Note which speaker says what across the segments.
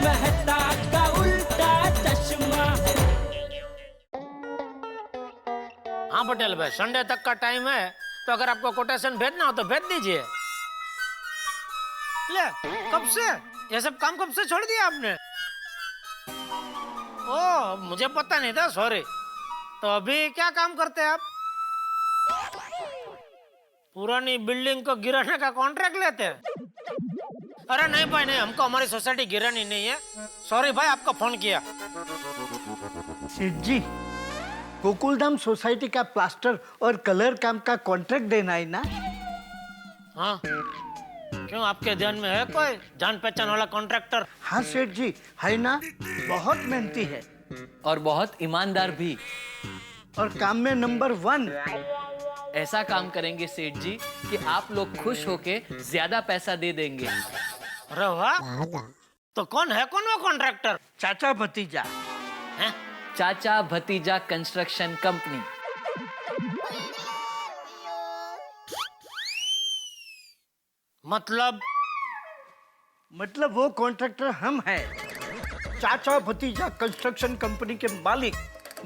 Speaker 1: मेहता का उल्टा चश्मा।
Speaker 2: हाँ पटेल भाई, संडे तक का टाइम है, तो अगर आपको कोटेशन भेजना हो तो भेज दीजिए। ले, कब से ये सब काम कब से छोड़ दिया आपने? ओह, मुझे पता नहीं था, सॉरी। तो अभी क्या काम करते हैं आप? पुरानी बिल्डिंग को गिराने का कॉन्ट्रैक्ट लेते हैं? अरे नहीं भाई नहीं, हमको हमारी सोसाइटी गिरानी नहीं है। सॉरी भाई, आपको फोन किया।
Speaker 3: सेठ जी, गोकुलधाम सोसाइटी का प्लास्टर और कलर काम का कॉन्ट्रैक्ट देना है ना?
Speaker 2: हाँ, क्यों आपके ध्यान में है कोई जान पहचान वाला कॉन्ट्रैक्टर?
Speaker 3: हाँ सेठ जी, है ना, बहुत मेहनती है
Speaker 4: और बहुत ईमानदार भी।
Speaker 3: और काम में नंबर 1।
Speaker 4: ऐसा काम करेंगे सेठ जी कि आप लोग खुश होके ज्यादा पैसा दे देंगे।
Speaker 2: अरे वाह, तो कौन वो कॉन्ट्रैक्टर?
Speaker 3: चाचा भतीजा।
Speaker 2: हैं?
Speaker 4: चाचा भतीजा कंस्ट्रक्शन कंपनी।
Speaker 3: मतलब वो कॉन्ट्रैक्टर हम हैं। चाचा भतीजा कंस्ट्रक्शन कंपनी के मालिक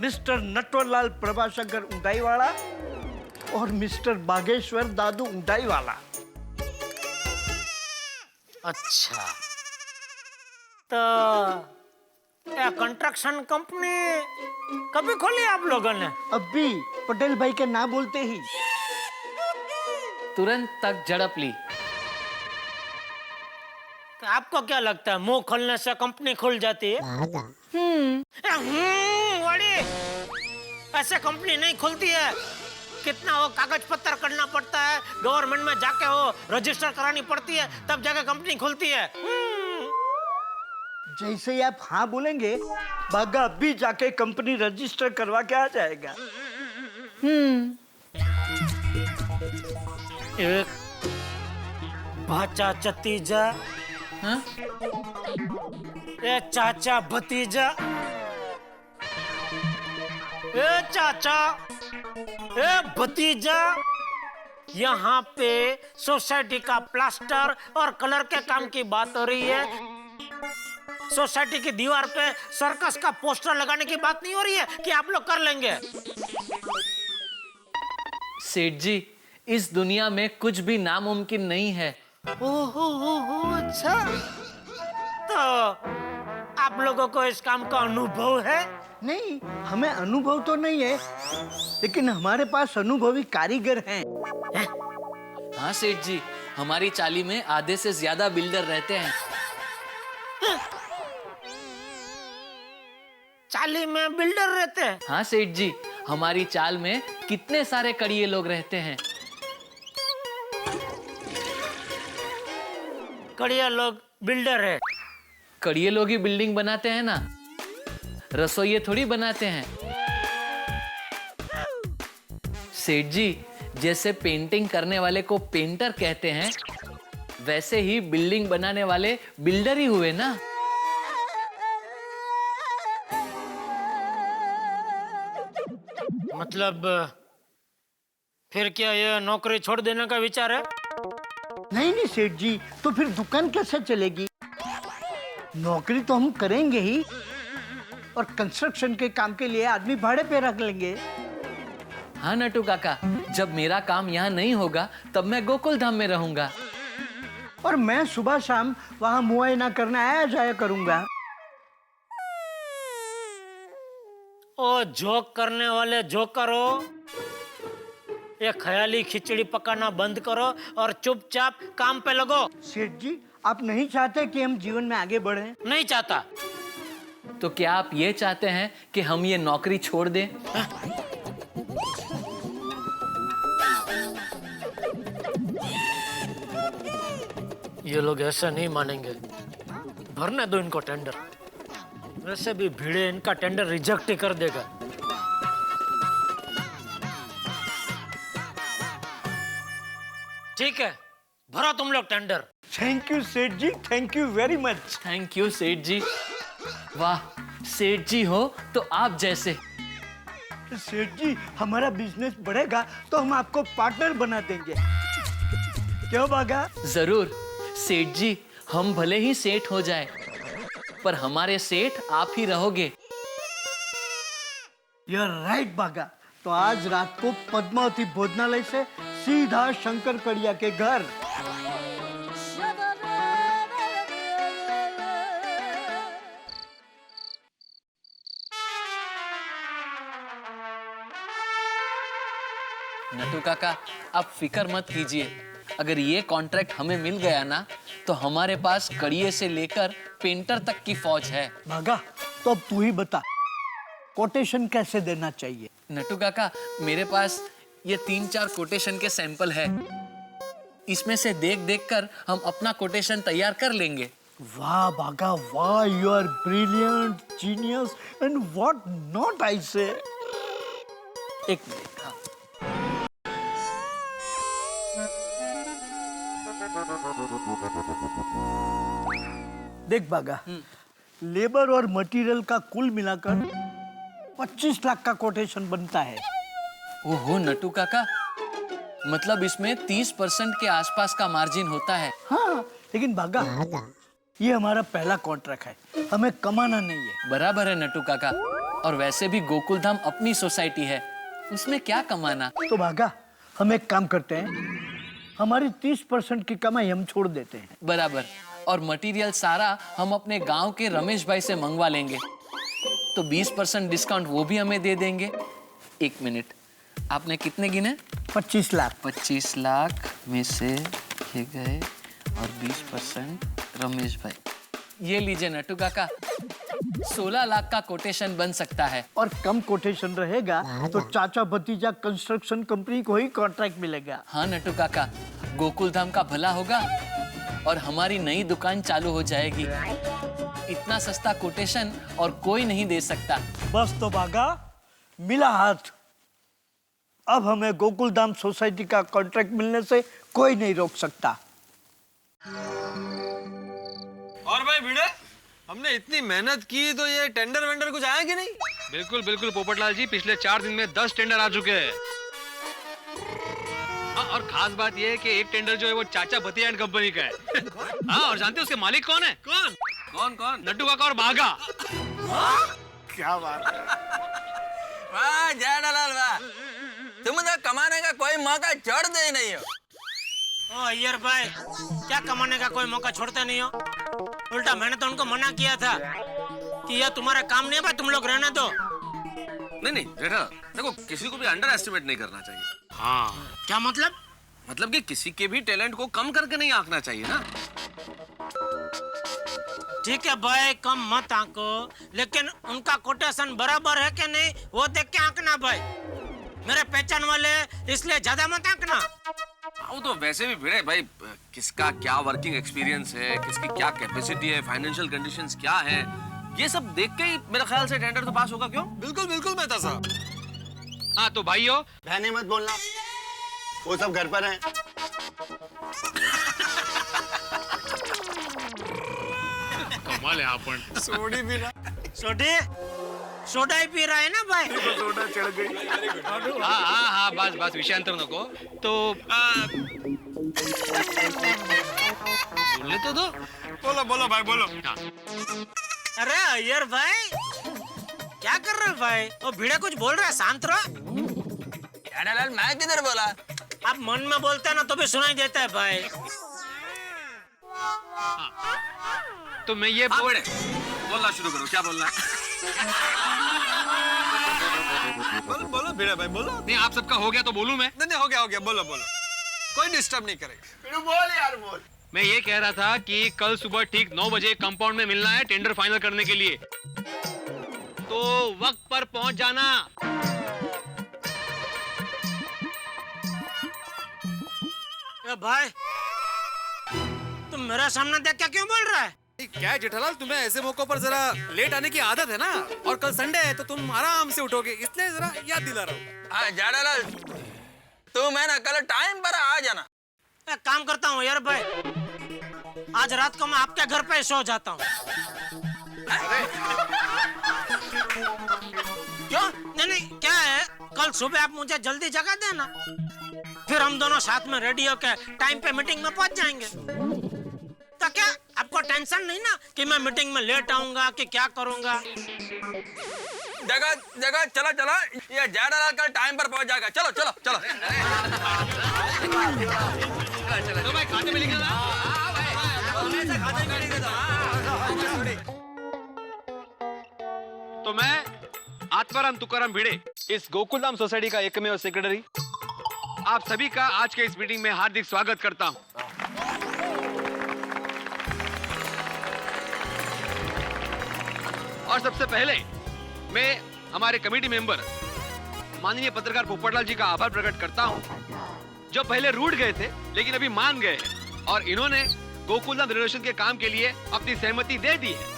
Speaker 3: मिस्टर नटवरलाल प्रभाशंकर उंडाईवाला और मिस्टर बागेश्वर दादू उंडाईवाला।
Speaker 2: अच्छा, तो ये कंस्ट्रक्शन कंपनी कभी खोली आप लोगों ने?
Speaker 3: अभी पटेल भाई के ना बोलते ही
Speaker 4: तुरंत तक झड़प ली।
Speaker 2: तो आपको क्या लगता है मुंह खोलने से कंपनी खुल जाती है? वाड़ी, ऐसे कंपनी नहीं खुलती है। कितना वो कागज पत्र करना पड़ता है, गवर्नमेंट में जाके वो रजिस्टर करानी पड़ती है, तब जाके कंपनी खुलती है।
Speaker 3: जैसे ही आप हाँ बोलेंगे, बागा अभी जाके कंपनी रजिस्टर करवा के आ जाएगा।
Speaker 2: एक भाचा चतीजा,
Speaker 4: हाँ?
Speaker 2: ए चाचा भतीजा, ए चाचा, ए भतीजा, यहाँ पे सोसाइटी का प्लास्टर और कलर के काम की बात हो रही है। सोसाइटी की दीवार पे सर्कस का पोस्टर लगाने की बात नहीं हो रही है कि आप लोग कर लेंगे।
Speaker 4: सेठ जी, इस दुनिया में कुछ भी नामुमकिन नहीं है।
Speaker 2: ओहो, अच्छा। तो आप लोगों को इस काम का अनुभव है?
Speaker 3: नहीं, हमें अनुभव तो नहीं है, लेकिन हमारे पास अनुभवी कारीगर हैं।
Speaker 4: हाँ सेठ जी, हमारी चाली में आधे से ज्यादा बिल्डर रहते हैं।
Speaker 2: चाली में बिल्डर रहते हैं?
Speaker 4: हाँ सेठ जी, हमारी चाल में कितने सारे कड़िए लोग रहते हैं।
Speaker 2: कड़िया लोग बिल्डर है?
Speaker 4: कड़िए लोग ही बिल्डिंग बनाते हैं ना, रसोइये थोड़ी बनाते हैं। सेठ जी, जैसे पेंटिंग करने वाले को पेंटर कहते हैं, वैसे ही बिल्डिंग बनाने वाले बिल्डर ही हुए ना।
Speaker 2: मतलब फिर क्या ये नौकरी छोड़ देने का विचार है?
Speaker 3: नहीं सेठ जी, तो फिर दुकान कैसे चलेगी? नौकरी तो हम करेंगे ही, और कंस्ट्रक्शन के काम के लिए आदमी भाड़े पे रख लेंगे।
Speaker 4: हाँ नटू काका, जब मेरा काम यहाँ नहीं होगा तब मैं गोकुलधाम में रहूंगा।
Speaker 3: और मैं सुबह शाम वहाँ मुआयना करने आया जाया करूंगा।
Speaker 2: ओ जोक करने वाले जोकर हो, ये ख्याली खिचड़ी पकाना बंद करो और चुपचाप काम पे लगो।
Speaker 3: सेठ जी, आप नहीं चाहते कि हम जीवन में आगे बढ़ें?
Speaker 2: नहीं चाहता।
Speaker 4: तो क्या आप ये चाहते हैं कि हम ये नौकरी छोड़ दें?
Speaker 2: ये लोग ऐसा नहीं मानेंगे, भरने दो इनको टेंडर। वैसे भी भिड़े इनका टेंडर रिजेक्ट ही कर देगा। ठीक है, भरो तुम लोग tender.
Speaker 3: Thank you Seth ji, thank you very much.
Speaker 4: Thank you Seth ji. वाह, सेठ जी हो तो आप जैसे।
Speaker 3: सेठ जी, हमारा बिजनेस बढ़ेगा तो हम आपको पार्टनर बना देंगे। क्यों बागा?
Speaker 4: जरूर सेठ जी, हम भले ही सेठ हो जाए, पर हमारे सेठ आप ही रहोगे।
Speaker 3: यू आर राइट बागा। तो आज रात को पद्मावती भोजनालय से सीधा शंकर कड़िया के घर।
Speaker 4: नटू काका, आप फिक्र मत कीजिए। अगर ये कॉन्ट्रैक्ट हमें मिल गया ना, तो हमारे पास कड़िए से लेकर पेंटर तक की फौज है।
Speaker 3: बागा, तो अब तू ही बता, कोटेशन कैसे देना चाहिए?
Speaker 4: नटू काका, मेरे पास ये 3-4 कोटेशन के सैंपल है। इसमें से देख देख कर हम अपना कोटेशन तैयार कर लेंगे।
Speaker 3: वाह बागा वाह, you are brilliant, genius and what not I say.
Speaker 4: एक मिनट। हाँ।
Speaker 3: देख बागा, लेबर और मटेरियल का कुल मिलाकर 25 लाख का कोटेशन बनता है।
Speaker 4: ओहो नटू काका, मतलब इसमें 30% के आसपास का मार्जिन होता है।
Speaker 3: हाँ, लेकिन बागा ये हमारा पहला कॉन्ट्रैक्ट है, हमें कमाना नहीं है।
Speaker 4: बराबर है नटू काका, और वैसे भी गोकुल धाम अपनी सोसाइटी है, उसमें क्या कमाना।
Speaker 3: तो बागा, हम एक काम करते हैं, हमारी 30% की कमाई हम छोड़ देते हैं।
Speaker 4: बराबर, और मटेरियल सारा हम अपने गांव के रमेश भाई से मंगवा लेंगे, तो 20% डिस्काउंट वो भी हमें दे देंगे। एक मिनट, आपने कितने गिने?
Speaker 3: 25 लाख।
Speaker 4: 25 लाख में से ये गए और 20% रमेश भाई। ये लीजिए नटू काका, 16 लाख का कोटेशन बन सकता है।
Speaker 3: और कम कोटेशन रहेगा तो चाचा भतीजा कंस्ट्रक्शन कंपनी को ही कॉन्ट्रैक्ट मिलेगा।
Speaker 4: हाँ नटू काका, गोकुल धाम का भला होगा और हमारी नई दुकान चालू हो जाएगी। इतना सस्ता कोटेशन और कोई नहीं दे सकता।
Speaker 3: बस तो बागा, मिला हाथ। अब हमें गोकुल धाम सोसाइटी का कॉन्ट्रैक्ट मिलने से कोई नहीं रोक सकता।
Speaker 5: और भाई भिड़े, हमने इतनी मेहनत की तो ये टेंडर वेंडर कुछ आया कि नहीं?
Speaker 6: बिल्कुल बिल्कुल पोपटलाल जी, पिछले 4 दिन में 10 टेंडर आ चुके हैं। हाँ, और खास बात यह है कि एक टेंडर जो है वो चाचा भतीजा एंड कंपनी का है। हाँ, और जानते हो उसके मालिक कौन है?
Speaker 5: कौन कौन कौन?
Speaker 6: नट्टू काका और बागा।
Speaker 5: क्या बात है।
Speaker 7: वाह जेठालाल वाह, तुम तो कमाने का कोई मौका छोड़ दे नहीं हो।
Speaker 2: ओ अय्यर भाई, क्या कमाने का कोई मौका छोड़ते नहीं हो? उल्टा मैंने तो उनको मना किया था कि यह तुम्हारा काम नहीं है भाई, तुम लोग रहने दो।
Speaker 8: नहीं नहीं जेठा, देखो किसी को भी अंडर एस्टिमेट नहीं करना चाहिए।
Speaker 2: हाँ, क्या मतलब?
Speaker 8: मतलब कि किसी के भी टैलेंट को कम करके नहीं आंकना चाहिए ना।
Speaker 2: ठीक है भाई, कम मत आंको, लेकिन उनका कोटेशन बराबर है कि नहीं वो देख के आंकना भाई। मेरे पहचान वाले, इसलिए ज्यादा मत आंकना।
Speaker 8: वो तो वैसे भी भिड़े भाई, किसका क्या वर्किंग एक्सपीरियंस है, किसकी क्या कैपेसिटी है, फाइनेंशियल कंडीशंस क्या है, ये सब देख के ही मेरे ख्याल से टेंडर तो पास होगा। क्यों?
Speaker 5: बिल्कुल बिल्कुल मेहता साहब।
Speaker 6: हाँ तो भाइयों,
Speaker 9: बहने मत बोलना, वो सब घर पर हैं।
Speaker 6: कमाल है आपण।
Speaker 5: सोडी भी ना।
Speaker 2: सोडा ही पी रहा है ना भाई?
Speaker 9: सोडा चढ़ गई।
Speaker 6: हाँ हाँ हाँ, बस विषयांतर नको। तो बोले तो दो।
Speaker 5: बोलो बोलो भाई बोलो।
Speaker 6: हाँ।
Speaker 2: अरे अय्यर भाई, क्या कर रहे हो भाई? वो भिड़े कुछ बोल रहा है, शांत रहो।
Speaker 7: जेठालाल मैं किधर बोला?
Speaker 2: आप मन में बोलते हैं ना तो भी सुनाई देता है भाई।
Speaker 6: तो मैं ये
Speaker 8: हाँ भिड़े, बोलना शुरू करो, क्या बोलना है?
Speaker 5: बोलो बोलो भिड़े भाई बोलो।
Speaker 6: नहीं, आप सबका हो गया तो बोलूं मैं?
Speaker 5: नहीं हो गया बोलो बोलो, कोई डिस्टर्ब नहीं करेगा।
Speaker 9: बोल यार बोल।
Speaker 6: मैं ये कह रहा था कि कल सुबह ठीक 9 बजे कंपाउंड में मिलना है टेंडर फाइनल करने के लिए, तो वक्त पर पहुंच जाना।
Speaker 2: भाई, तुम मेरा सामने देख के क्यों बोल रहा है?
Speaker 5: क्या है जेठालाल, तुम्हें ऐसे मौकों पर जरा लेट आने की आदत है ना, और कल संडे है तो तुम आराम से उठोगे, इसलिए जरा याद दिला रहा हूँ।
Speaker 7: हाँ जेठालाल, तुम है ना कल टाइम पर आ जाना।
Speaker 2: एक काम करता हूँ यार भाई, आज रात को मैं आपके घर पे सो जाता हूँ। क्यों? नहीं, क्या है, कल सुबह आप मुझे जल्दी जगा देना, फिर हम दोनों साथ में रेडियो के टाइम पे मीटिंग में पहुंच जाएंगे। आपका क्या? आपको टेंशन नहीं ना कि मैं मीटिंग में लेट आऊंगा कि क्या करूंगा?
Speaker 7: जगह जगह चलो चलो, ये जेठालाल कल टाइम पर पहुंच जाएगा। चलो चलो चलो।
Speaker 6: तो भाई खाते में लिखना था। तो मैं आत्माराम तुकाराम भिड़े, इस गोकुलधाम सोसाइटी का एकमेव सेक्रेटरी, आप सभी का आज के इस मीटिंग में हार्दिक स्वागत करता हूं। और सबसे पहले मैं हमारे कमेटी मेंबर माननीय पत्रकार पोपटलाल जी का आभार प्रकट करता हूं, जो पहले रूठ गए थे लेकिन अभी मान गए हैं और इन्होंने गोकुलधाम रिनोवेशन के काम के लिए अपनी सहमति दे दी है।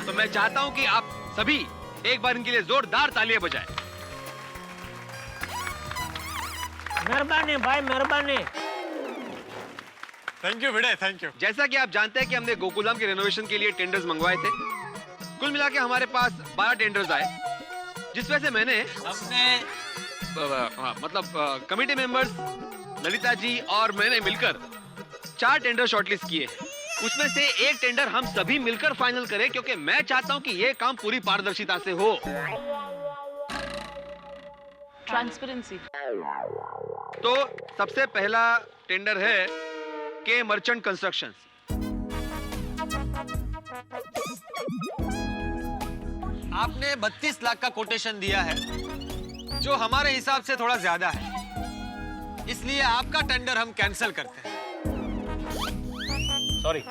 Speaker 6: तो मैं चाहता हूं कि आप सभी एक बार इनके लिए जोरदार तालियां बजाएं।
Speaker 2: मेहरबानी भाई, मेहरबानी।
Speaker 5: Thank you Bhide, thank you.
Speaker 6: जैसा कि आप जानते हैं कि हमने गोकुलधाम के रेनोवेशन के लिए टेंडर्स मंगवाए थे। कुल मिला के हमारे पास 12 टेंडर्स आए, जिसमें से मैंने अपने कमेटी मेंबर्स ललिता जी और मैंने मिलकर 4 टेंडर शॉर्टलिस्ट किए हैं। उसमें से एक टेंडर हम सभी मिलकर फाइनल करें, क्योंकि मैं चाहता हूं कि ये काम पूरी पारदर्शिता से हो।
Speaker 10: ट्रांसपेरेंसी।
Speaker 6: तो सबसे पहला टेंडर है के मर्चेंट कंस्ट्रक्शंस।
Speaker 5: आपने 32 लाख का कोटेशन दिया है, जो हमारे हिसाब से थोड़ा ज्यादा है, इसलिए आपका टेंडर हम कैंसिल करते हैं।
Speaker 6: सॉरी।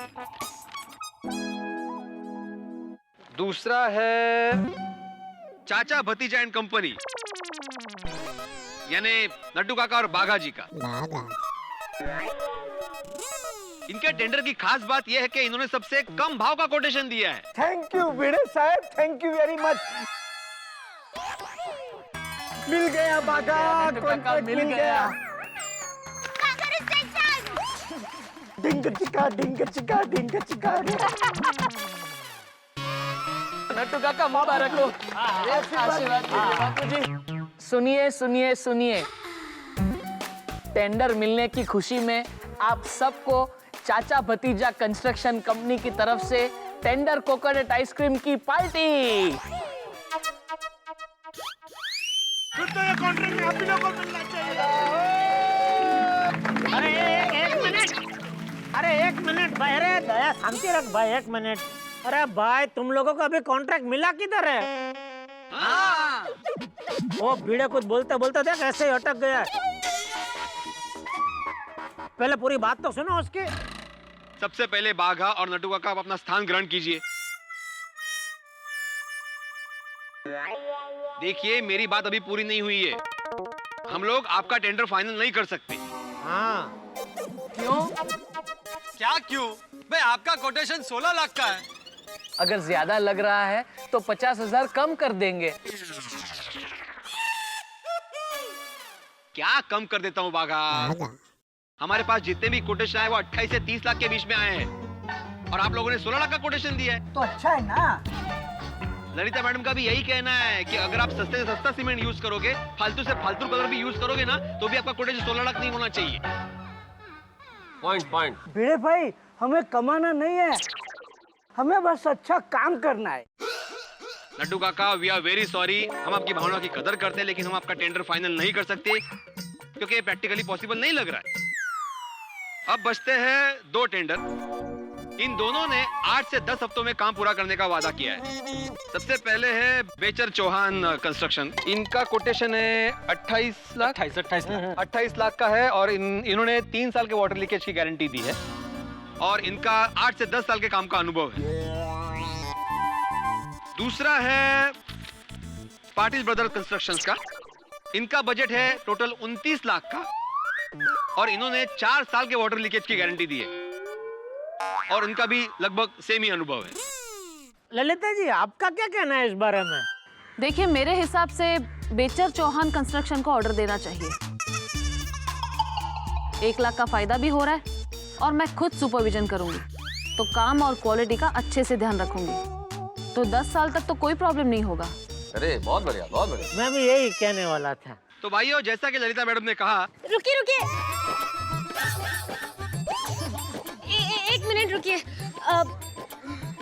Speaker 6: दूसरा है चाचा भतीजा एंड कंपनी, यानी नड्डू काका और बाघा जी का। इनके टेंडर की खास बात यह है कि इन्होंने सबसे कम भाव का कोटेशन दिया है।
Speaker 3: थैंक यू भिड़े साहब, थैंक यू वेरी मच। मिल गया बागा, कॉन्ट्रैक्ट मिल गया। डिंग चिका डिंग चिका डिंग चिका।
Speaker 4: नट्टू काका मुबारक हो। आशीर्वाद दीजिए बापू जी। सुनिए सुनिए सुनिए, टेंडर मिलने की खुशी में आप सबको चाचा भतीजा कंस्ट्रक्शन कंपनी की तरफ से टेंडर कोकोनट आइसक्रीम की पार्टी।
Speaker 3: फिर तो ये कॉन्ट्रैक्ट आप ही लोगों को मिलना चाहिए।
Speaker 2: अरे एक मिनट भाई, अरे दया शांति रख भाई, 1 मिनट। अरे भाई, तुम लोगों को अभी कॉन्ट्रैक्ट मिला किधर है? वो भिड़े कुछ बोलते बोलते देख ऐसे ही अटक गया। पहले पूरी बात तो सुनो उसकी।
Speaker 6: सबसे पहले बाघा और नड्डू काका आप अपना स्थान ग्रहण कीजिए। देखिए, मेरी बात अभी पूरी नहीं हुई है। हम लोग आपका टेंडर फाइनल नहीं कर सकते।
Speaker 2: हाँ।
Speaker 4: क्यों?
Speaker 5: क्या क्यों? भाई आपका कोटेशन 16 लाख का है।
Speaker 4: अगर ज्यादा लग रहा है तो 50,000 कम कर देंगे।
Speaker 6: क्या कम कर देता हूँ बाघा? हमारे पास जितने भी कोटेशन आए वो 28 से 30 लाख के बीच में आए हैं, और आप लोगों ने 16 लाख का कोटेशन दिया है।
Speaker 3: तो अच्छा है ना।
Speaker 6: ललिता मैडम का भी यही कहना है कि अगर आप सस्ते से सस्ता सीमेंट यूज करोगे, फालतू से फालतू कलर भी यूज करोगे ना, तो भी आपका कोटेशन 16 लाख नहीं होना चाहिए।
Speaker 8: पॉइंट।
Speaker 3: भिड़े भाई, हमें कमाना नहीं है, हमें बस अच्छा काम करना है।
Speaker 6: नड्डू काका, वी आर वेरी सॉरी। हम आपकी भावना की कदर करते हैं, लेकिन हम आपका टेंडर फाइनल नहीं कर सकते, क्योंकि ये प्रैक्टिकली पॉसिबल नहीं लग रहा है। अब बचते हैं 2 टेंडर। इन दोनों ने 8 से 10 हफ्तों में काम पूरा करने का वादा किया है। सबसे पहले है बेचर चौहान कंस्ट्रक्शन। इनका कोटेशन है 28 लाख का है, और इन्होंने 3 साल के वाटर लीकेज की गारंटी दी है, और इनका 8 से 10 साल के काम का अनुभव है। दूसरा है पाटिल ब्रदर कंस्ट्रक्शंस का। इनका बजट है टोटल 29 लाख का, और इन्होंने 4 साल के वाटर लीकेज की गारंटी दी है, और इनका भी लगभग सेम ही अनुभव है।
Speaker 2: ललिता जी, आपका क्या कहना है इस बारे में?
Speaker 10: देखिए, मेरे हिसाब से बेचर चौहान कंस्ट्रक्शन को ऑर्डर देना चाहिए। 1 लाख का फायदा भी हो रहा है, और मैं खुद सुपरविजन करूंगी, तो काम और क्वालिटी का अच्छे से ध्यान रखूंगी, तो 10 साल तक तो कोई प्रॉब्लम नहीं होगा।
Speaker 8: अरे बहुत बढ़िया, बहुत बढ़िया।
Speaker 2: मैं भी यही कहने वाला था।
Speaker 6: तो भाइयों, जैसा कि ललिता मैडम ने कहा,
Speaker 10: रुकिए रुकिए,
Speaker 11: सेकंड रुकिए।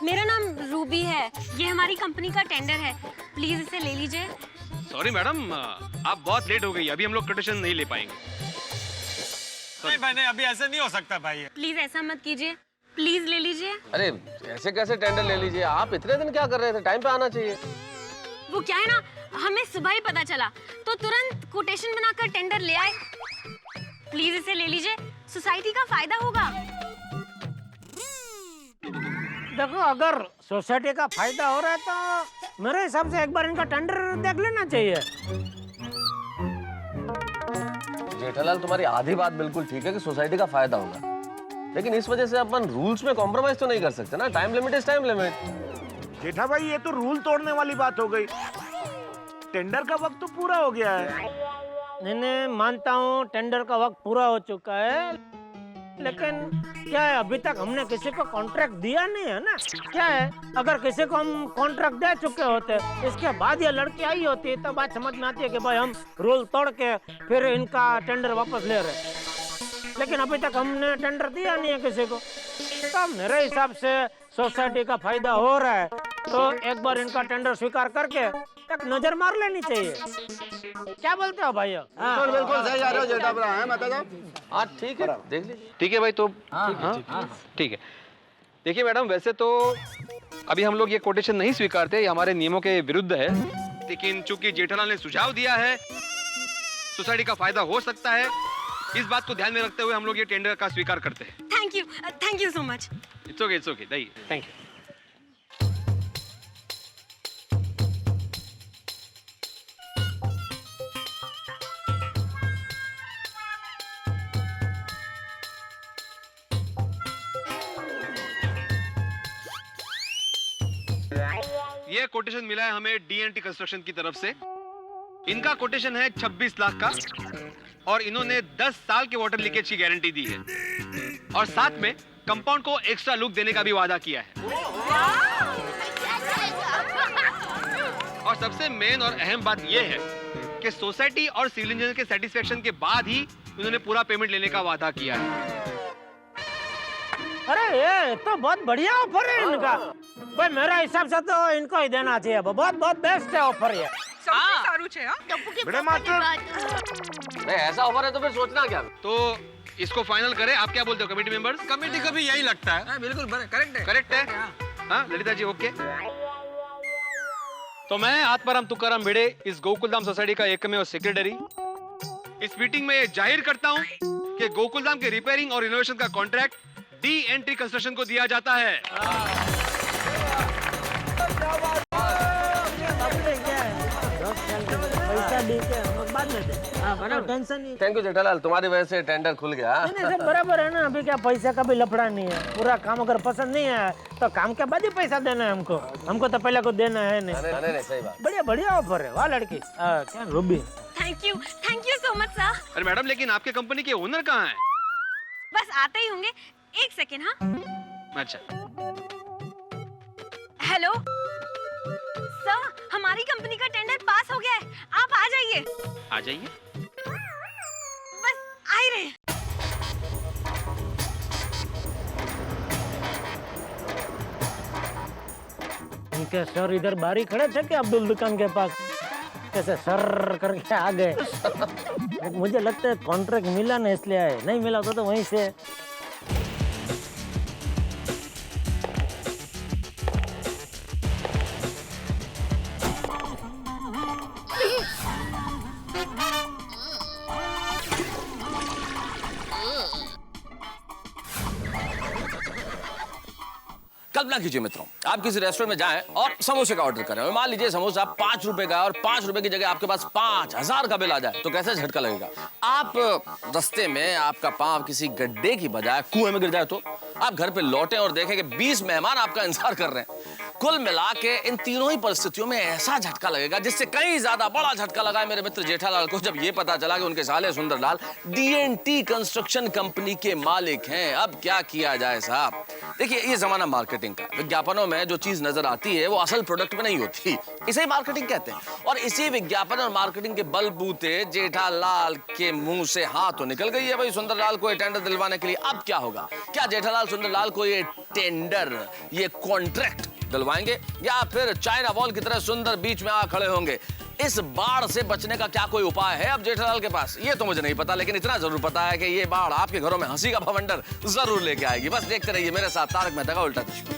Speaker 11: मेरा नाम रूबी है, ये हमारी कंपनी का टेंडर है, प्लीज इसे ले लीजिए।
Speaker 6: सॉरी मैडम, आप बहुत लेट हो गई, अभी हम लोग कोटेशन नहीं ले पाएंगे।
Speaker 5: नहीं बहने, अभी ऐसे नहीं हो सकता भाई।
Speaker 11: प्लीज ऐसा मत कीजिए, प्लीज ले लीजिए।
Speaker 8: अरे ऐसे कैसे टेंडर ले लीजिए? आप इतने दिन क्या कर रहे थे? टाइम पे आना चाहिए।
Speaker 11: वो क्या है ना, हमें सुबह ही पता चला तो तुरंत कोटेशन बनाकर टेंडर ले आए। प्लीज इसे ले लीजिए, सोसाइटी का फायदा होगा।
Speaker 2: देखो, अगर सोसाइटी का फायदा हो रहा है तो मेरे हिसाब से एक बार इनका टेंडर देख लेना चाहिए।
Speaker 8: जेठालाल, तुम्हारी आधी बात बिल्कुल ठीक है कि सोसाइटी का फायदा होगा, लेकिन इस वजह से अपन रूल्स में कॉम्प्रोमाइज तो नहीं कर सकते ना। Time limit is time limit.
Speaker 3: Jetha bhai, ये तो रूल तोड़ने वाली बात हो गई। टेंडर का वक्त तो पूरा हो गया है।
Speaker 2: नहीं, मानता हूँ टेंडर का वक्त पूरा हो चुका है, लेकिन क्या है, अभी तक हमने किसी को कॉन्ट्रैक्ट दिया नहीं है ना। क्या है, अगर किसी को हम कॉन्ट्रैक्ट दे चुके होते, इसके बाद ये लड़की आई होती तो बात समझ में आती है कि भाई हम रूल तोड़ के फिर इनका टेंडर वापस ले रहे, लेकिन अभी तक हमने टेंडर दिया नहीं है किसी को। तो मेरे हिसाब से सोसाइटी का फायदा हो रहा है, तो एक बार इनका टेंडर स्वीकार करके एक नजर मार लेनी चाहिए। क्या बोलते हो भाई?
Speaker 9: बिल्कुल बिल्कुल सही जा रहे हो जेठा भरा है, बता दो।
Speaker 8: हाँ ठीक है, देख लीजिए।
Speaker 6: ठीक है भाई, तो ठीक है। देखिए मैडम, वैसे तो अभी हम लोग ये कोटेशन नहीं स्वीकारते, ये हमारे नियमों के विरुद्ध है, लेकिन चूंकि जेठालाल ने सुझाव दिया है, सोसाइटी का फायदा हो सकता है, इस बात को ध्यान में रखते हुए हम लोग ये टेंडर का स्वीकार करते हैं।
Speaker 11: Thank you so much.
Speaker 6: It's okay, thank you. ये कोटेशन मिला है हमें डीएनटी कंस्ट्रक्शन की तरफ से। इनका कोटेशन है 26 लाख का, और इन्होंने 10 साल के वाटर लीकेज की गारंटी दी है, और साथ में कंपाउंड को एक्स्ट्रा लुक देने का भी वादा किया है। और सबसे मेन और अहम बात यह है कि सोसाइटी और सिविल इंजीनियर के सेटिस्फेक्शन के बाद ही उन्होंने पूरा पेमेंट लेने का वादा किया है।
Speaker 2: अरे ये तो बहुत बढ़िया ऑफर है इनका भाई, मेरा हिसाब से तो इनको ही देना चाहिए। बहुत बेस्ट है ऑफर ये।
Speaker 8: नहीं, ऐसा ऑफर है तो फिर सोचना क्या?
Speaker 6: तो इसको फाइनल करें, आप क्या बोलते हो कमेटी मेंबर्स?
Speaker 5: कमेटी का भी यही लगता है।
Speaker 7: बिल्कुल करेक्ट है।
Speaker 6: करेक्ट है? हाँ ललिता जी, ओके। तो मैं आत्माराम तुकाराम भिड़े, इस गोकुलधाम सोसाइटी का एकमेव सेक्रेटरी, इस मीटिंग में जाहिर करता हूँ कि गोकुलधाम के रिपेयरिंग और रिनोवेशन का कॉन्ट्रैक्ट डीएनटी कंस्ट्रक्शन को दिया जाता है।
Speaker 2: टेंशन नहीं।
Speaker 8: थैंक यू जेठालाल, तुम्हारी वजह से टेंडर खुल गया।
Speaker 2: नहीं, सब बराबर है ना। अभी क्या पैसे का भी लफड़ा नहीं है। पूरा काम अगर पसंद नहीं है तो काम के बाद ही पैसा देना है हमको तो पहले कुछ देना है नहीं।
Speaker 8: नहीं, सही बात।
Speaker 2: बढ़िया ऑफर है। वाह लड़की, क्या Ruby.
Speaker 11: Thank you so much sir.
Speaker 6: अरे मैडम, लेकिन आपके कंपनी के ओनर कहाँ हैं?
Speaker 11: बस आते ही होंगे, एक सेकेंड। हाँ
Speaker 6: अच्छा।
Speaker 11: हेलो सर, हमारी कंपनी का टेंडर पास हो गया है, आप आ जाइए।
Speaker 6: आ जाइए।
Speaker 11: बस आ ही रहे।
Speaker 2: इनके सर इधर बारी खड़े थे क्या अब्दुल दुकान के पास, कैसे सर करके आ गए। मुझे लगता है कॉन्ट्रैक्ट मिला ना इसलिए आए, नहीं मिला तो वहीं से।
Speaker 7: कल्पना कीजिए मित्रों, आप किसी रेस्टोरेंट में जाएं और समोसे का ऑर्डर करें, और मान लीजिए समोसा 5 रुपए का है और 5 रुपए की जगह आपके पास 5000 का बिल आ जाए, तो कैसा झटका लगेगा? आप रास्ते में आपका पांव किसी गड्ढे की बजाय कुएं में गिर जाए तो आप घर पे लौटे और देखें कि 20 मेहमान आपका इंतजार कर रहे हैं। कुल मिला के इन तीनों ही परिस्थितियों में ऐसा झटका लगेगा जिससे कहीं ज्यादा बड़ा झटका लगा है मेरे मित्र जेठालाल को, जब ये पता चला कि उनके साले सुंदरलाल डीएनटी कंस्ट्रक्शन कंपनी के मालिक हैं। अब क्या किया जाए साहब? देखिए, ये जमाना मार्केटिंग मार्केटिंग का। विज्ञापनों में जो चीज नजर आती है वो असल प्रोडक्ट में नहीं होती, इसे ही मार्केटिंग कहते हैं। और इसी विज्ञापन और मार्केटिंग के बलबूते जेठालाल के मुंह से हाँ तो निकल गई है भाई सुंदरलाल को ये टेंडर दिलवाने के लिए। अब क्या होगा? क्या जेठालाल सुंदरलाल को ये टेंडर, ये कॉन्ट्रैक्ट दिलवाएंगे या फिर चाइना वॉल की तरह सुंदर बीच में आ खड़े होंगे? इस बाढ़ से बचने का क्या कोई उपाय है अब जेठालाल के पास? ये तो मुझे नहीं पता, लेकिन इतना जरूर पता है कि ये बाढ़ आपके घरों में हंसी का भवंडर जरूर लेके आएगी। बस देखते रहिए मेरे साथ तारक मेहता का उल्टा चश्मा।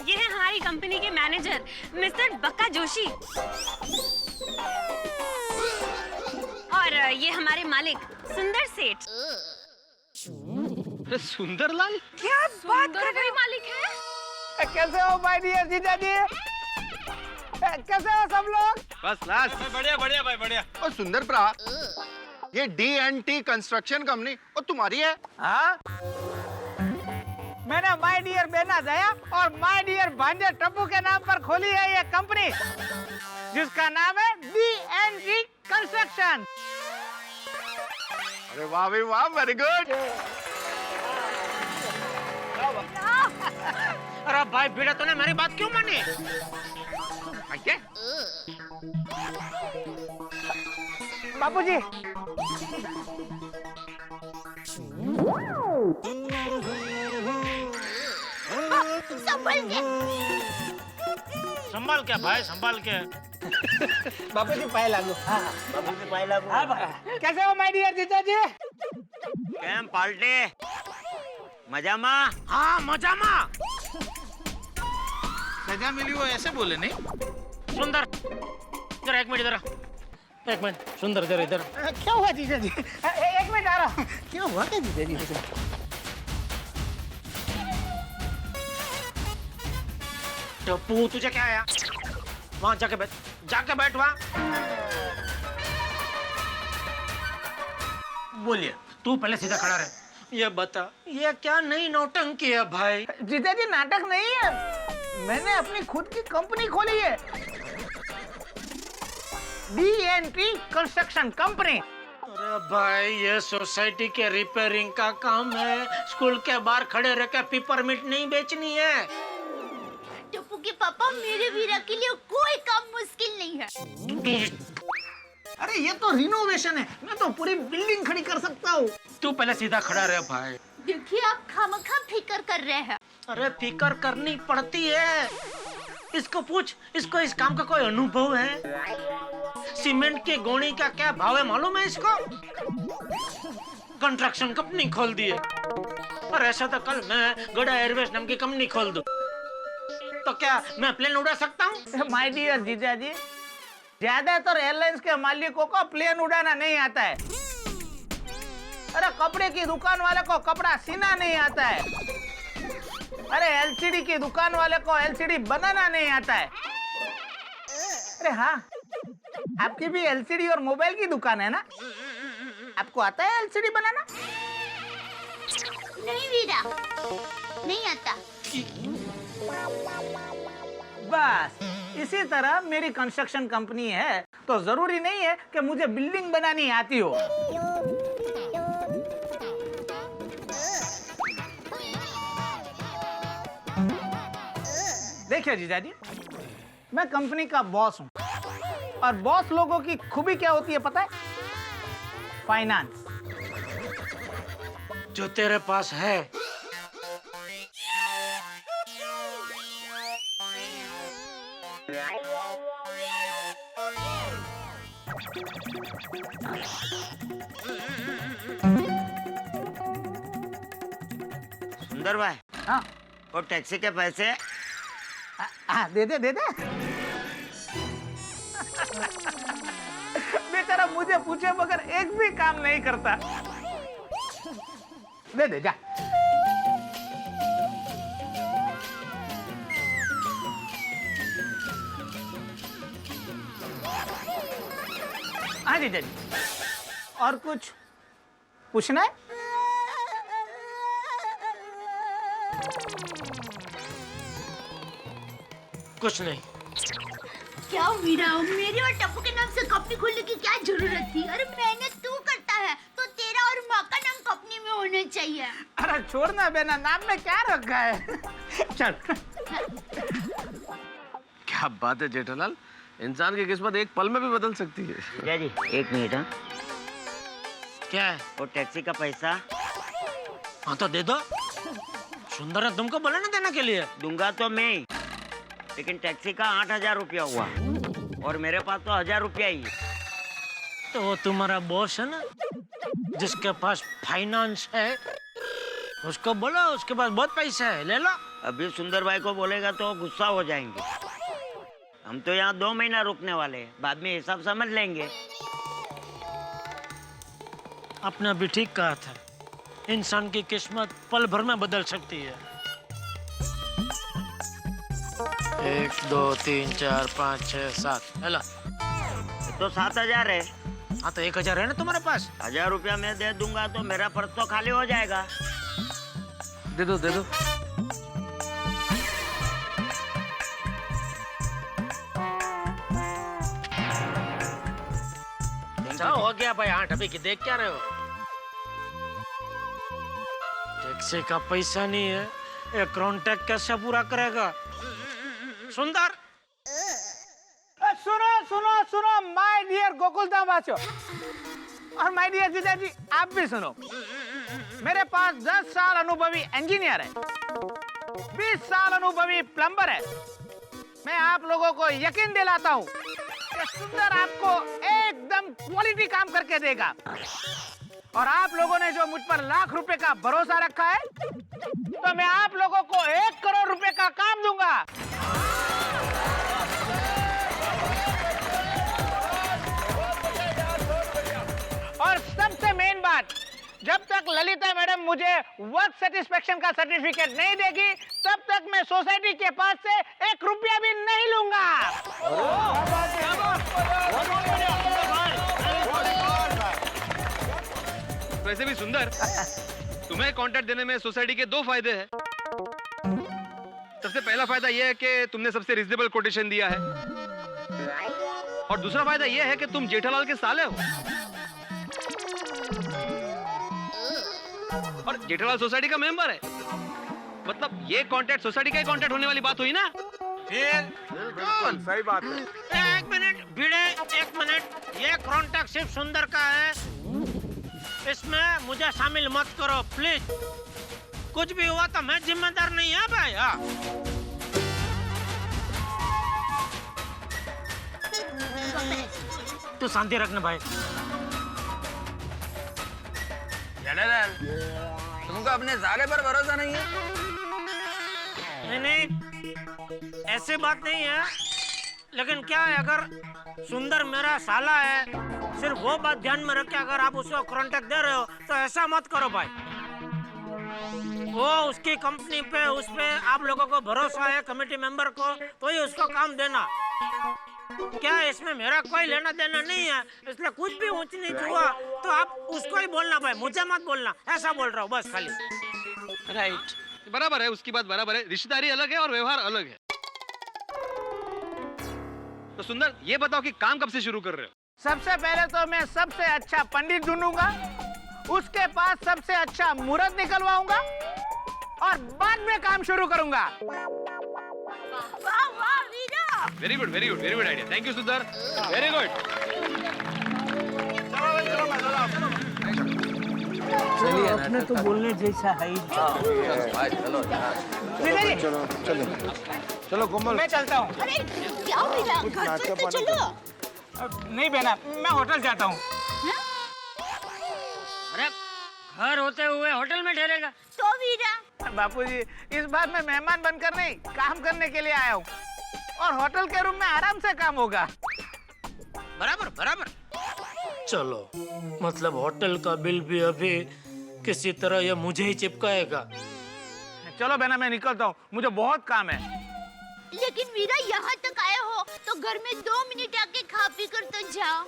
Speaker 11: ये है हमारी कंपनी के मैनेजर मिस्टर बक्का जोशी और ये हमारे मालिक सुंदर सेठ।
Speaker 5: सुंदरलाल?
Speaker 11: क्या बात कर रहे मालिक है?
Speaker 3: कैसे हो माय डियर जीजा जी? कैसे हो सब लोग?
Speaker 5: बस क्लास। बढ़िया बढ़िया भाई बढ़िया।
Speaker 9: और सुंदर प्रा, ये D&T कंस्ट्रक्शन कंपनी और तुम्हारी है?
Speaker 3: हाँ, मैंने माय डियर बेना दया और माय डियर भांजे टप्पू के नाम पर खोली है ये कंपनी, जिसका नाम है D&T कंस्ट्रक्शन।
Speaker 9: अरे वाह भाई वाह, वेरी गुड।
Speaker 2: अरे भाई भिड़ा तूने मेरी बात क्यों मानी?
Speaker 9: क्या?
Speaker 3: बापूजी,
Speaker 2: संभाल के भाई, संभाल के।
Speaker 3: बापूजी पाए लागू। हाँ, बापूजी पाए लागू। हाँ, कैसे हो माय डियर जीजा जी?
Speaker 2: केम पाल्टे? मजामा? हाँ मजामा।
Speaker 3: सजा मिली वो ऐसे बोले नहीं?
Speaker 2: सुंदर जरा एक मिनट इधर आ। एक मिनट सुंदर जरा इधर।
Speaker 3: क्या हुआ जीजा जी? एक मिनट आ रहा हूँ। क्या हुआ क्या जीजा जी?
Speaker 2: टप्पू तुझे क्या आया? वहां जाके बैठ वहां। बोलिए, तू पहले सीधा खड़ा रहे। ये बता, ये क्या नई नौटंकी है भाई?
Speaker 3: जीजा जी नाटक नहीं है, मैंने अपनी खुद की कंपनी खोली है, D&T कंस्ट्रक्शन कंपनी।
Speaker 2: अरे भाई ये सोसाइटी के रिपेयरिंग का काम है, स्कूल के बाहर खड़े रह के पेपरमिंट नहीं बेचनी है।
Speaker 12: टप्पू के पापा, मेरे वीरा के लिए कोई काम मुश्किल नहीं है।
Speaker 3: अरे ये तो रिनोवेशन है, मैं तो पूरी बिल्डिंग खड़ी कर सकता हूँ।
Speaker 2: तू पहले सीधा खड़ा रहे भाई।
Speaker 12: देखिए आप खामखा फिकर कर रहे हैं।
Speaker 2: अरे फिकर करनी पड़ती है। इसको पूछ, इसको इस काम का कोई अनुभव है? सीमेंट की गोनी का क्या भाव है मालूम है इसको? कंस्ट्रक्शन कंपनी खोल दी है। और ऐसा तो कल मैं गड़ा एयरवेज नाम की कंपनी खोल दूं, तो क्या मैं प्लेन उड़ा सकता हूँ?
Speaker 3: माय डियर जीजा जी, ज्यादातर एयरलाइंस के मालिकों को प्लेन उड़ाना नहीं आता है। अरे कपड़े की दुकान वाले को कपड़ा सीना नहीं आता है। अरे एलसीडी की दुकान वाले को एलसीडी बनाना नहीं आता है। अरे हाँ, आपकी भी एलसीडी और मोबाइल की दुकान है ना? आपको आता है एलसीडी बनाना?
Speaker 12: नहीं वीरा, नहीं आता।
Speaker 3: बस इसी तरह मेरी कंस्ट्रक्शन कंपनी है, तो जरूरी नहीं है कि मुझे बिल्डिंग बनानी आती हो। देखिए जीजा जी, मैं कंपनी का बॉस हूँ, और बॉस लोगों की खूबी क्या होती है पता है? फाइनेंस।
Speaker 2: जो तेरे पास है। सुंदर भाई,
Speaker 3: हाँ
Speaker 2: वो टैक्सी के पैसे
Speaker 3: दे दे बेचारा मुझे पूछे मगर एक भी काम नहीं करता। दे दे जा। हाँ जी जी, और कुछ पूछना है?
Speaker 2: कुछ नहीं।
Speaker 12: क्या मीरा, मेरे और टप्पू के नाम से कंपनी खोलने की क्या जरूरत थी? अरे मेहनत तू करता है तो तेरा और माँ का नाम कंपनी में होना चाहिए।
Speaker 3: अरे छोड़ना बेना, नाम में क्या रखा है? चल।
Speaker 8: क्या बात है जेठालाल, इंसान की किस्मत एक पल में भी बदल सकती है।
Speaker 2: जीजा जी, एक मिनट। हाँ, क्या है वो टैक्सी का पैसा? हाँ तो दे दो। सुंदर ने तुमको बोला ना देने के लिए। दूंगा तो मैं, लेकिन टैक्सी का 8,000 रुपया हुआ और मेरे पास तो 1,000 रुपया ही। तो वो तुम्हारा बॉस है ना, जिसके पास फाइनेंस है, उसको बोलो, उसके पास बहुत पैसा है, ले लो। अभी सुंदर भाई को बोलेगा तो गुस्सा हो जाएंगे। हम तो यहाँ 2 महीना रुकने वाले हैं, बाद में हिसाब समझ लेंगे। अपना भी ठीक कहा था, इंसान की किस्मत पल भर में बदल सकती है। 1 2 3 4 5 6 7 हेलो, तो 7,000 है। हाँ तो 1,000 है ना तुम्हारे पास? 1,000 रुपया मैं दे दूंगा तो मेरा पर्स तो खाली हो जाएगा।
Speaker 8: दे दो दे दो।
Speaker 2: अच्छा हो गया भाई। 8 अभी की देख क्या रहे हो? टैक्सी का पैसा नहीं है, ये कॉन्ट्रैक्ट कैसे पूरा करेगा? सुंदर,
Speaker 3: सुनो सुनो सुनो माय डियर गोकुलधाम वासियों, और माय डियर जीजा जी आप भी सुनो। मेरे पास 10 साल अनुभवी इंजीनियर है, 20 साल अनुभवी प्लम्बर है। मैं आप लोगों को यकीन दिलाता हूँ कि सुंदर आपको एकदम क्वालिटी काम करके देगा। और आप लोगों ने जो मुझ पर लाख रुपए का भरोसा रखा है, तो मैं आप लोगों को 1 करोड़ रुपए का काम दूंगा। और सबसे मेन बात, जब तक ललिता मैडम मुझे वर्क सेटिस्फेक्शन का सर्टिफिकेट नहीं देगी, तब तक मैं सोसाइटी के पास से 1 रुपया भी नहीं लूंगा।
Speaker 6: वैसे भी सुंदर, तुम्हें कॉन्ट्रैक्ट देने में सोसाइटी के 2 फायदे हैं। सबसे पहला फायदा यह है कि तुमने सबसे रिजनेबल कोटेशन दिया है, और दूसरा फायदा यह है कि तुम जेठालाल के साले हो, और जेठालाल सोसाइटी का मेंबर है। मतलब ये कॉन्ट्रैक्ट सोसाइटी का ही कॉन्ट्रैक्ट होने वाली बात हुई ना?
Speaker 9: बिल्कुल सही बात है।
Speaker 2: 1 मिनट भिड़े, 1 मिनट। ये कॉन्ट्रैक्ट सिर्फ सुंदर का है, इसमें मुझे शामिल मत करो प्लीज। कुछ भी हुआ तो मैं जिम्मेदार नहीं है भाई। हाँ तू शांति रखना भाई।
Speaker 13: तुमको अपने साले पर भरोसा नहीं है?
Speaker 2: नहीं, ऐसी बात नहीं है, लेकिन क्या है, अगर सुंदर मेरा साला है, सिर्फ वो बात ध्यान में रख के अगर आप उसको कॉन्ट्रैक्ट दे रहे हो तो ऐसा मत करो भाई। वो उसकी कंपनी पे, उस पे आप लोगों को भरोसा है, कमेटी मेंबर को, तो ही उसको काम देना। क्या इसमें मेरा कोई लेना देना नहीं है, इसलिए कुछ भी ऊंच नीच हुआ तो आप उसको ही बोलना भाई, मुझे मत बोलना। ऐसा बोल रहा हूँ बस खाली।
Speaker 6: राइट, बराबर है, उसकी बात बराबर है। रिश्तेदारी अलग है और व्यवहार अलग है। तो सुंदर, ये बताओ कि काम कब से शुरू कर रहे हो?
Speaker 3: सबसे पहले तो मैं सबसे अच्छा पंडित ढूंढूंगा, उसके पास सबसे अच्छा मुहूर्त निकलवाऊंगा, और बाद में काम शुरू करूंगा।
Speaker 12: वाह वाह Veera,
Speaker 6: very good very good very good idea. Thank you Sundar, very good.
Speaker 3: चलिए अपने तो बोलने जैसा है ही।
Speaker 9: चलो चलो चलो कोमल,
Speaker 3: मैं चलता हूँ।
Speaker 12: अरे क्या वीरा, घर पर तो चलो।
Speaker 3: नहीं बहना, मैं होटल जाता हूँ।
Speaker 2: अरे घर होते हुए होटल में ठहरेगा?
Speaker 12: तो वीरा,
Speaker 14: बापूजी, इस बार मैं मेहमान बनकर नहीं काम करने के लिए आया हूँ और होटल के रूम में आराम से काम होगा।
Speaker 2: बराबर बराबर। चलो, मतलब होटल का बिल भी अभी किसी तरह ये मुझे ही चिपकाएगा।
Speaker 14: चलो बहना, मैं निकलता हूँ, मुझे बहुत काम है।
Speaker 12: लेकिन वीरा यहाँ तक आए हो तो घर में 2 मिनट आके खा पी कर तो जाओ।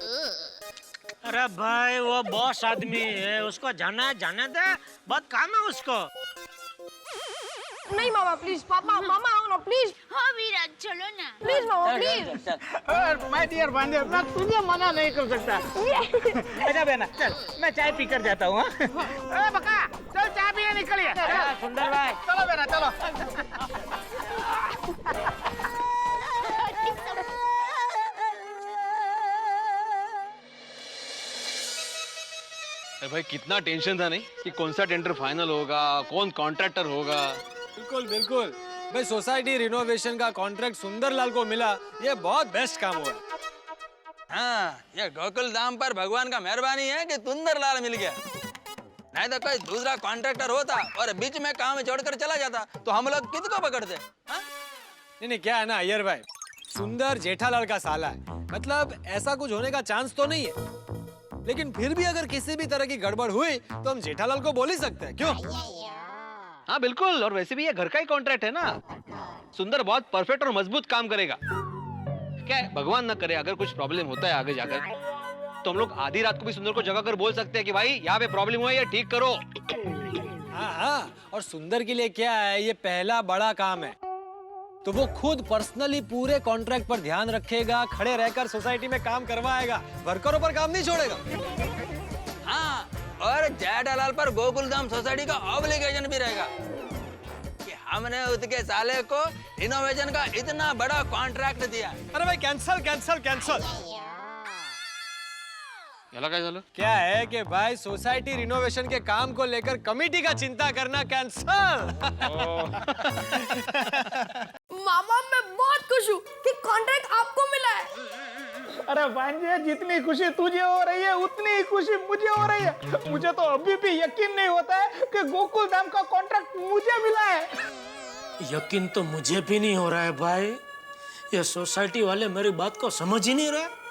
Speaker 2: अरे भाई, वो बॉस आदमी है, उसको जाना है, जाने दे, बहुत काम है उसको।
Speaker 11: नहीं मामा प्लीज, पापा मामा आओ ना प्लीज।
Speaker 12: हाँ वीरा, चलो ना
Speaker 11: प्लीज मामा प्लीज।
Speaker 14: माय डियर भांजे, मैं तुझे मना नहीं कर सकता। अच्छा बहना, चल मैं चाय पी कर जाता हूँ। बका, चल चाय पिए निकलिए।
Speaker 2: सुंदर भाई,
Speaker 14: चलो बहना, चलो।
Speaker 6: अरे भाई, कितना टेंशन था नहीं कि कौन सा टेंडर फाइनल होगा, कौन कॉन्ट्रैक्टर होगा।
Speaker 5: बिल्कुल बिल्कुल भाई, सोसाइटी रिनोवेशन का कॉन्ट्रैक्ट सुंदरलाल को मिला, ये बहुत बेस्ट काम हुआ।
Speaker 13: हाँ, ये गोकुल धाम पर भगवान का मेहरबानी है कि सुंदरलाल मिल गया। नहीं तो कोई दूसरा कॉन्ट्रैक्टर होता और बीच में काम छोड़कर चला जाता तो हम लोग किसको पकड़ते? हाँ?
Speaker 5: नहीं, क्या है ना अय्यर भाई, सुंदर जेठालाल का साला है, मतलब ऐसा कुछ होने का चांस तो नहीं है, लेकिन फिर भी अगर किसी भी तरह की गड़बड़ हुई तो हम जेठालाल को बोल ही सकते हैं, क्यों?
Speaker 6: हाँ बिल्कुल, और वैसे भी ये घर का ही कॉन्ट्रैक्ट है ना। सुंदर बहुत परफेक्ट और मजबूत काम करेगा। क्या है, भगवान ना करे अगर कुछ प्रॉब्लम होता है आगे जाकर, तो हम लोग आधी रात को भी सुंदर को जगा कर बोल सकते हैं कि भाई यहाँ पे प्रॉब्लम हुआ है, ये ठीक करो।
Speaker 5: हाँ, और सुंदर के लिए क्या है, ये पहला बड़ा काम है, तो वो खुद पर्सनली पूरे कॉन्ट्रैक्ट पर ध्यान रखेगा, खड़े रहकर सोसाइटी में काम करवाएगा, वर्करों पर काम नहीं छोड़ेगा।
Speaker 13: हाँ, और जेठालाल पर गोकुलधाम सोसाइटी का ऑब्लिगेशन भी रहेगा कि हमने उसके साले को रिनोवेशन का इतना बड़ा कॉन्ट्रैक्ट दिया।
Speaker 5: अरे भाई, कैंसल कैंसल कैंसल। क्या है कि भाई, सोसाइटी रिनोवेशन के काम को लेकर कमेटी का चिंता करना कैंसल।
Speaker 11: मामा मैं बहुत खुश हूँ कि कॉन्ट्रैक्ट आपको मिला है।
Speaker 14: अरे भांजे, जितनी खुशी तुझे हो रही है उतनी ही खुशी मुझे हो रही है। मुझे तो अभी भी यकीन नहीं होता है कि गोकुल धाम का कॉन्ट्रैक्ट मुझे मिला है।
Speaker 2: यकीन तो मुझे भी नहीं हो रहा है भाई, ये सोसाइटी वाले मेरी बात को समझ ही नहीं रहे।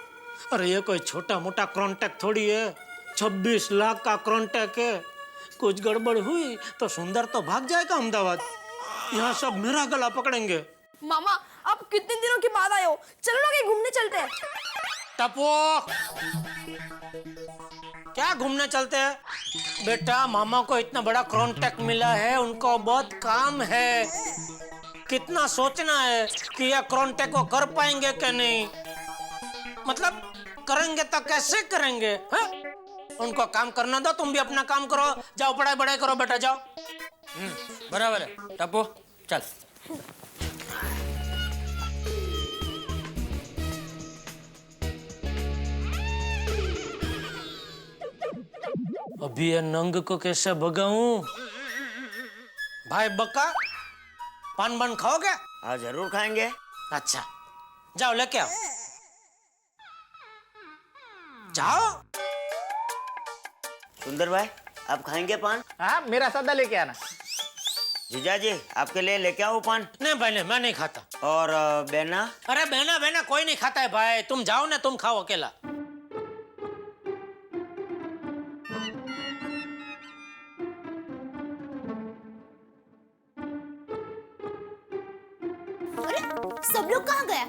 Speaker 2: अरे ये कोई छोटा मोटा कॉन्ट्रैक्ट थोड़ी है, 26 लाख का कॉन्ट्रैक्ट है। कुछ गड़बड़ हुई तो सुंदर तो भाग जाएगा अहमदाबाद, यहाँ सब मेरा गला पकड़ेंगे।
Speaker 11: मामा आप कितने दिनों के बाद आए हो, चलो ना कहीं घूमने चलते हैं।
Speaker 2: टपो, क्या घूमने चलते हैं? बेटा, मामा को इतना बड़ा कॉन्ट्रैक्ट मिला है, उनको बहुत काम है। कितना सोचना है कि यह कॉन्ट्रैक्ट को कर पाएंगे कि नहीं, मतलब करेंगे तो कैसे करेंगे? है? उनको काम करना दो, तुम भी अपना काम करो, जाओ पढ़ाई बढ़ाई करो बेटा, जाओ।
Speaker 13: बराबर है टप्पू, चल।
Speaker 2: अभी ये नंग को कैसे भगाऊं? भाई बका, पान बन खाओगे?
Speaker 15: हाँ जरूर खाएंगे।
Speaker 2: अच्छा, जाओ लेके आओ, जाओ।
Speaker 15: सुंदर भाई, आप खाएंगे पान?
Speaker 14: हाँ, मेरा सादा लेके आना।
Speaker 15: जीजा जी, आपके लिए लेके आओ पान?
Speaker 2: नहीं भाई, नहीं, मैं नहीं खाता।
Speaker 15: और बेना?
Speaker 2: अरे बेना बेना कोई नहीं खाता है भाई, तुम जाओ ना, तुम खाओ अकेला।
Speaker 12: अरे सब लोग कहाँ गया?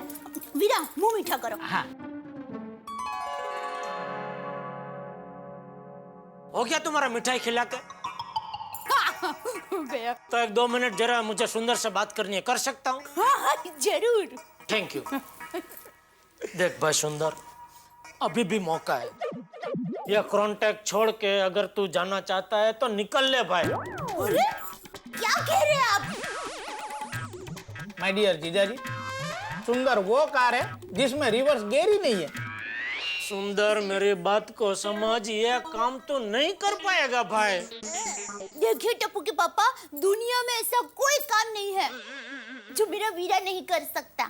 Speaker 12: वीरा मुंह मीठा करो।
Speaker 14: हाँ।
Speaker 2: हो गया तुम्हारा मिठाई खिला के?
Speaker 12: हो गया।
Speaker 2: तो 1-2 मिनट जरा मुझे सुंदर से बात करनी है, कर सकता हूँ?
Speaker 12: हाँ जरूर।
Speaker 2: Thank you. देख भाई सुंदर, अभी भी मौका है, यह कॉन्ट्रैक्ट छोड़ के अगर तू जाना चाहता है तो निकल ले भाई।
Speaker 12: अरे क्या कह रहे हैं आप?
Speaker 14: माय डियर जीजा जी, सुंदर वो कार है जिसमें रिवर्स गियर ही नहीं है।
Speaker 2: सुंदर मेरी बात को समझ, ये काम तो नहीं कर पाएगा भाई।
Speaker 12: देखिए टप्पू के पापा, दुनिया में ऐसा कोई काम नहीं है जो मेरा वीरा नहीं कर सकता।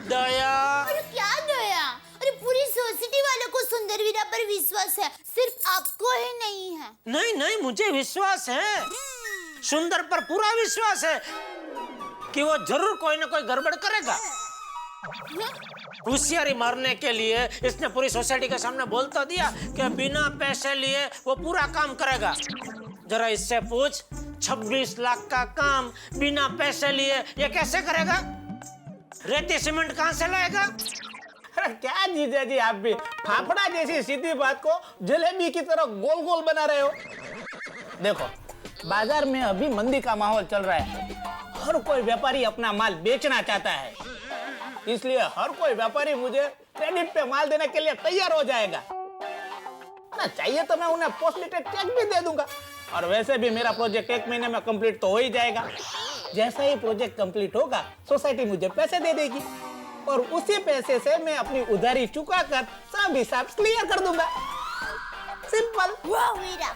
Speaker 2: दया।
Speaker 12: अरे क्या दया? अरे पूरी सोसाइटी वालों को सुंदर वीरा पर विश्वास है, सिर्फ आपको ही नहीं है।
Speaker 2: नहीं नहीं, मुझे विश्वास है, सुंदर पर पूरा विश्वास है कि वो जरूर कोई ना कोई गड़बड़ करेगा। होशियारी मारने के लिए इसने पूरी सोसाइटी के सामने बोल तो दिया कि बिना पैसे लिए वो पूरा काम करेगा। जरा इससे पूछ, 26 लाख का काम बिना पैसे लिए ये कैसे करेगा? रेती सीमेंट कहाँ से लाएगा?
Speaker 14: अरे क्या जीजा जी, आप भी फाफड़ा जैसी सीधी बात को जलेबी की तरह गोल गोल बना रहे हो। देखो, बाजार में अभी मंदी का माहौल चल रहा है, हर कोई व्यापारी अपना माल बेचना चाहता है, इसलिए हर कोई व्यापारी मुझे क्रेडिट पे माल देने के लिए तैयार हो जाएगा ना। चाहिए तो मैं उन्हें पोस्ट डेटेड चेक भी दे दूंगा। और वैसे भी मेरा प्रोजेक्ट 1 महीने में कंप्लीट तो हो ही जाएगा। जैसा ही प्रोजेक्ट कंप्लीट होगा, सोसाइटी मुझे पैसे दे देगी और उसी पैसे से मैं अपनी उधारी चुका कर सब हिसाब क्लियर कर दूंगा। सिंपल।
Speaker 12: वाह वीरा।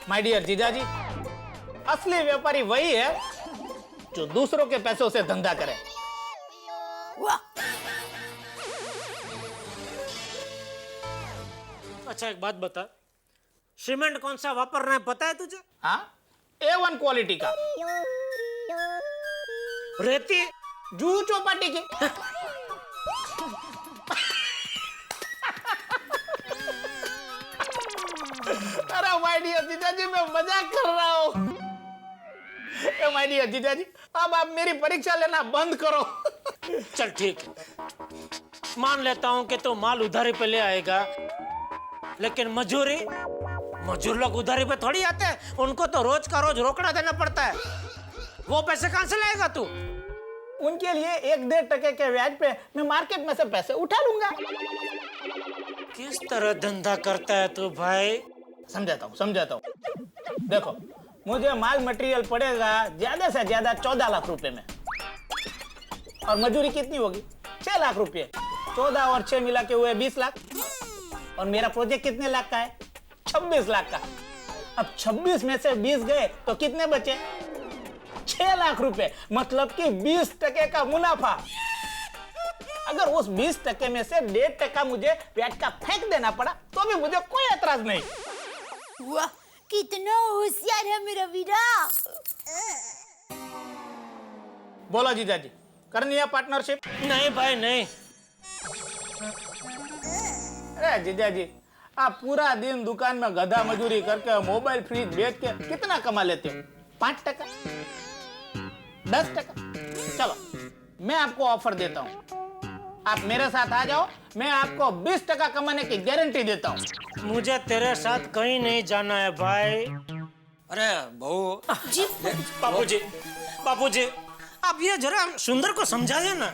Speaker 14: माय डियर जीजाजी, असली व्यापारी वही है जो दूसरों के पैसों से धंधा करे।
Speaker 12: वाह।
Speaker 2: अच्छा एक बात बता, सीमेंट कौन सा वापरना है पता है तुझे?
Speaker 14: हाँ, A1 क्वालिटी का।
Speaker 2: रेती
Speaker 14: जूहू चौपाटी की। अरे माय डियर जीजाजी, मैं मजाक कर रहा हूँ। माय डियर जीजाजी, अब आप मेरी परीक्षा लेना बंद करो।
Speaker 2: चल ठीक है, मान लेता हूँ कि तू माल उधारी पे ले आएगा, लेकिन मजूर लोग उधारी पे थोड़ी आते हैं, उनको तो रोज का रोज रोकड़ा देना पड़ता है। वो पैसे कहाँ से लाएगा तू?
Speaker 14: उनके लिए 1-1.5% के ब्याज पे मैं मार्केट में से पैसे उठा लूंगा।
Speaker 2: किस तरह धंधा करता है तू भाई?
Speaker 14: समझाता हूँ। देखो, मुझे माल मटेरियल पड़ेगा ज्यादा से ज्यादा 14 लाख रुपए में, और मजूरी कितनी होगी? 6 लाख रुपए। 14 और 6 मिला के हुए 20 लाख, और मेरा प्रोजेक्ट कितने लाख का है? 26 लाख का। अब 26 में से 20 गए तो कितने बचे? 6 लाख रुपए, मतलब कि 20% का मुनाफा। अगर उस 20% में से 1.5% मुझे ब्याज का फेंक देना पड़ा तो भी मुझे कोई एतराज नहीं।
Speaker 12: वाह, कितना होशियार है मेरा वीरा।
Speaker 14: बोलो जीजाजी, करनी है पार्टनरशिप?
Speaker 2: नहीं भाई नहीं।
Speaker 14: अरे जीजाजी, आप पूरा दिन दुकान में गधा मजूरी करके मोबाइल फ्रिज बेच के कितना कमा लेते हो? 5%, 10%? चलो, मैं आपको ऑफर देता हूँ, आप मेरे साथ आ जाओ, मैं आपको 20% कमाने की गारंटी देता हूँ।
Speaker 2: मुझे तेरे साथ कहीं नहीं जाना है भाई।
Speaker 15: अरे बहू
Speaker 12: जी।
Speaker 2: बापूजी, आप ये जरा सुंदर को समझाइए ना।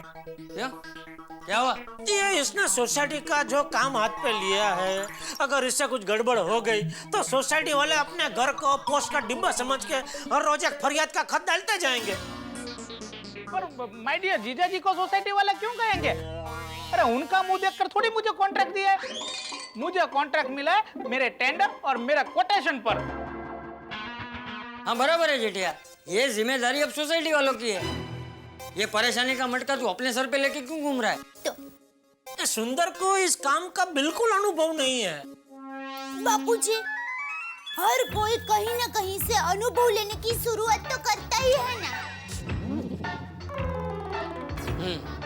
Speaker 15: क्या हुआ?
Speaker 2: ये इसने सोसाइटी का जो काम हाथ पे लिया है, अगर इससे कुछ गड़बड़ हो गई तो सोसाइटी वाले अपने घर को पोस्ट का डिब्बा समझ के हर रोज एक फरियाद का खत डालते जाएंगे।
Speaker 14: पर माय डियर जीजाजी को सोसाइटी वाले क्यों कहेंगे? अरे उनका मुंह देखकर थोड़ी मुझे कॉन्ट्रैक्ट दिया है। मुझे कॉन्ट्रैक्ट मिला है मेरे टेंडर और मेरा कोटेशन पर।
Speaker 15: हाँ बराबर है जेठिया, ये जिम्मेदारी अब सोसाइटी वालों की है। ये परेशानी का मटका तू अपने सर पे लेके क्यों घूम रहा है?
Speaker 2: सुंदर को इस काम का बिल्कुल अनुभव नहीं है।
Speaker 12: बापूजी, हर कोई कहीं ना कहीं से अनुभव लेने की शुरुआत तो करता ही है ना।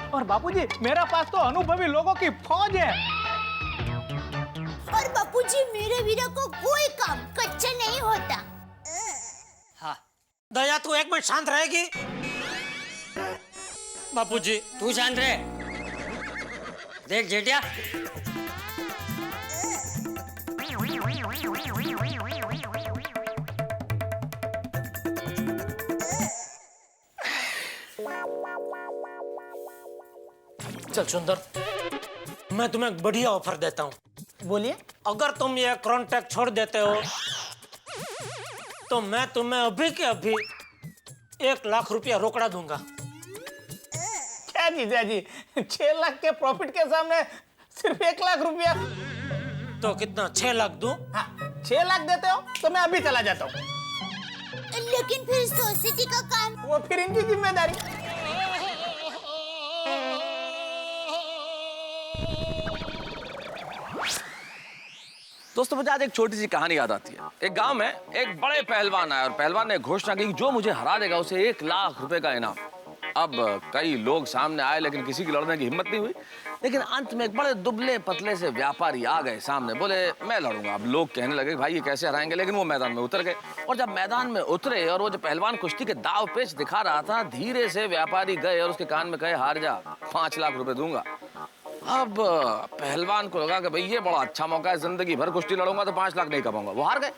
Speaker 14: और बापूजी, मेरे पास तो अनुभवी लोगों की फौज है।
Speaker 12: और बापूजी, मेरे वीरा को कोई काम कच्चा नहीं होता।
Speaker 15: हाँ
Speaker 2: दया, तू एक मिनट शांत रहेगी? बापूजी,
Speaker 15: तू शांत रहे। देख जेठिया,
Speaker 2: चल सुंदर, मैं तुम्हें एक बढ़िया ऑफर देता हूँ।
Speaker 14: बोलिए।
Speaker 2: अगर तुम ये कॉन्ट्रैक्ट छोड़ देते हो तो मैं तुम्हें अभी के अभी 1 लाख रुपया रोकड़ा दूंगा।
Speaker 14: क्या जीजाजी, 6 लाख के प्रॉफिट के सामने सिर्फ 1 लाख रुपया?
Speaker 2: तो कितना, 6 लाख दूं?
Speaker 14: हाँ, 6 लाख देते हो तो मैं अभी चला जाता हूँ।
Speaker 12: लेकिन फिर सोसाइटी का काम?
Speaker 14: वो फिर इनकी जिम्मेदारी।
Speaker 7: दोस्तों मुझे आज एक छोटी सी कहानी याद आती है। एक गांव में एक बड़े पहलवान आए और पहलवान ने घोषणा की जो मुझे हरा देगा उसे 1 लाख रुपए का इनाम। अब कई लोग सामने आए लेकिन किसी की लड़ने की हिम्मत नहीं हुई। लेकिन अंत में एक बड़े दुबले पतले से व्यापारी आ गए सामने, बोले मैं लड़ूंगा। अब लोग कहने लगे भाई ये कैसे हराएंगे, लेकिन वो मैदान में उतर गए। और जब मैदान में उतरे और वो जो पहलवान कुश्ती के दाव पेच दिखा रहा था, धीरे से व्यापारी गए और उसके कान में कहे हार जा, 5 लाख रुपए दूंगा। अब पहलवान को लगा कि भाई ये बड़ा अच्छा मौका है, जिंदगी भर कुश्ती लड़ूंगा तो 5 लाख नहीं कमाऊंगा। वो हार गए।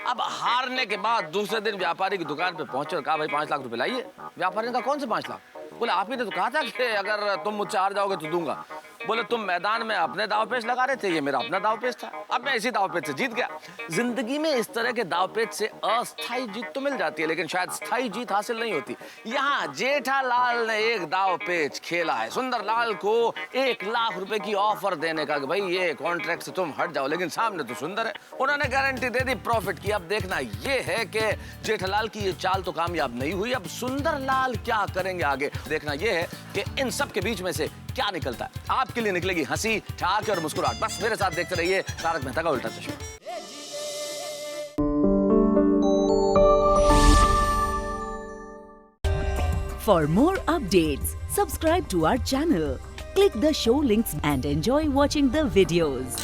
Speaker 7: अब हारने के बाद दूसरे दिन व्यापारी की दुकान पे पहुंचे और कहा भाई 5 लाख रुपए लाइए। व्यापारी ने कहा कौन से 5 लाख? बोले आप ही ने तो कहा था कि अगर तुम मुझसे हार जाओगे तो दूंगा। बोले तुम मैदान में अपने दाव पेच लगा रहे थे, ये मेरा अपना दाव पेच था, अब मैं इसी दाव पेच से जीत गया। जिंदगी में इस तरह के दाव पेच से अस्थायी जीत तो मिल जाती है लेकिन शायद स्थायी जीत हासिल नहीं होती। यहाँ जेठालाल ने एक दाव पेच खेला है, सुंदरलाल को 1 लाख रुपए की ऑफर देने का कि भाई ये कॉन्ट्रैक्ट से तुम हट जाओ, लेकिन सामने तो सुंदर है। उन्होंने गारंटी दे दी प्रॉफिट की। अब देखना ये है कि जेठालाल की ये चाल तो कामयाब नहीं हुई, अब सुंदरलाल क्या करेंगे आगे। देखना ये है कि इन सब के बीच में से क्या निकलता है। आपके लिए निकलेगी हंसी, ठहाके और मुस्कुराहट। बस मेरे साथ देखते रहिए तारक मेहता का उल्टा चश्मा।
Speaker 16: For more updates, subscribe to our channel, click the show links and enjoy watching the videos.